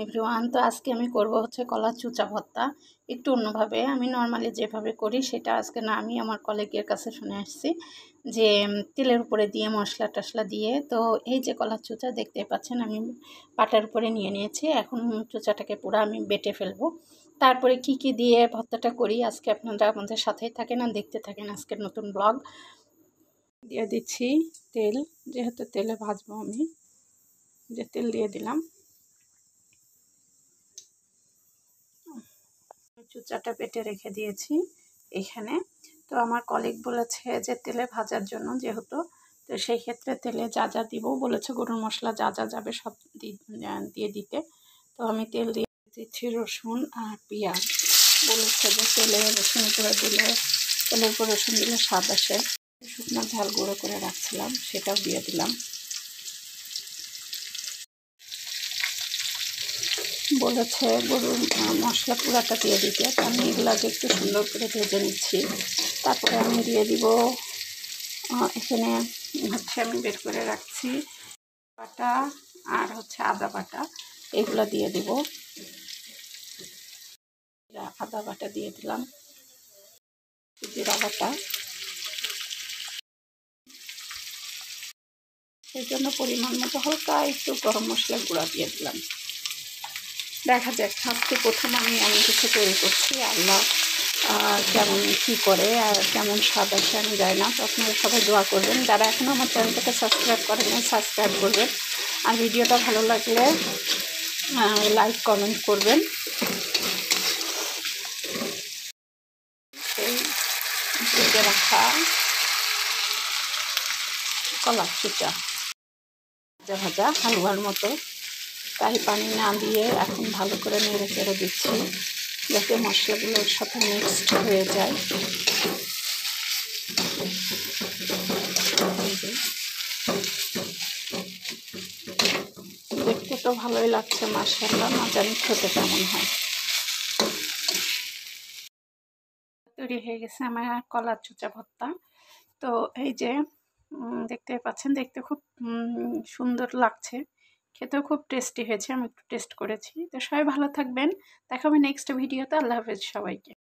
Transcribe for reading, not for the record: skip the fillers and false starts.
Everyone, তো আজকে আমি করব হচ্ছে কলার চুচা ভর্তা একটু অন্যভাবে। আমি নর্মালি যেভাবে করি সেটা আজকে না, আমি আমার কলিগের কাছে শুনে আসছি যে তেলের উপরে দিয়ে মশলা টশলা দিয়ে। তো এই যে কলার চুচা দেখতে পাচ্ছেন আমি পাটার উপরে নিয়ে নিয়েছি। এখন চুচাটাকে পুরো আমি বেটে ফেলবো। তারপরে কি কি দিয়ে ভর্তাটা করি আজকে আপনারা আমাদের সাথেই থাকেন আর দেখতে থাকেন আজকের নতুন ব্লগ। দিয়ে দিচ্ছি তেল, যেহেতু তেলে ভাজবো আমি, যে তেল দিয়ে দিলাম। চুচাটা বেটে রেখে দিয়েছি এখানে। তো আমার কলিগ বলেছে যে তেলে ভাজার জন্য, যেহেতু তো সেই ক্ষেত্রে তেলে যা যা দিব বলেছে, গরুর মশলা যা যা যাবে সব দিয়ে দিতে। তো আমি তেল দিয়ে দিচ্ছি রসুন আর পেঁয়াজ। বলেছে যে তেলে রসুন করে দিলে, তেলের উপর রসুন দিলে স্বাদ আসে। শুকনো ঝাল গুঁড়ো করে রাখছিলাম, সেটাও দিয়ে দিলাম। বলেছে গরুর মশলা পুরাটা দিয়ে দিতে। আমি এগুলাকে একটু সুন্দর করে ভেজে নিচ্ছি। তারপরে আমি দিয়ে দিব এখানে হচ্ছে আমি বের করে রাখছি বাটা আর হচ্ছে আদা বাটা, এগুলো দিয়ে দিব। আদা বাটা দিয়ে দিলাম, জিরা বাটা, এর জন্য পরিমাণ মতো হালকা একটু গরম মশলার গুঁড়া দিয়ে দিলাম। দেখা যাক, আজকে প্রথম আমি এমন কিছু তৈরি করছি, আল্লাহ কেমন কী করে আর কেমন স্বাদ আসে আমি জানি না। তো আপনারা সবাই দোয়া করবেন, যারা এখনও আমার চ্যানেলটাকে সাবস্ক্রাইব করেন না সাবস্ক্রাইব করবেন, আর ভিডিওটা ভালো লাগলে লাইক কমেন্ট করবেন। এই ভেজে রাখা কলার চুচা ভাজা ভাজা হালুয়ার মতো, তাই পানি না দিয়ে এখন ভালো করে নেড়ে চেড়ে দিচ্ছি যাতে মশলাগুলোর সাথে মিক্সড হয়ে যায়। দেখতে তো ভালোই লাগছে মাশাআল্লাহ, না জানি খেতে কেমন হয়। তৈরি হয়ে গেছে আমার কলার চুচা ভর্তা। তো এই যে দেখতে পাচ্ছেন, দেখতে খুব সুন্দর লাগছে, খেতেও খুব টেস্টি হয়েছে। আমি একটু টেস্ট করেছি। তো সবাই ভালো থাকবেন, দেখা হবে নেক্সট ভিডিওতে। আল্লাহ হাফেজ সবাইকে।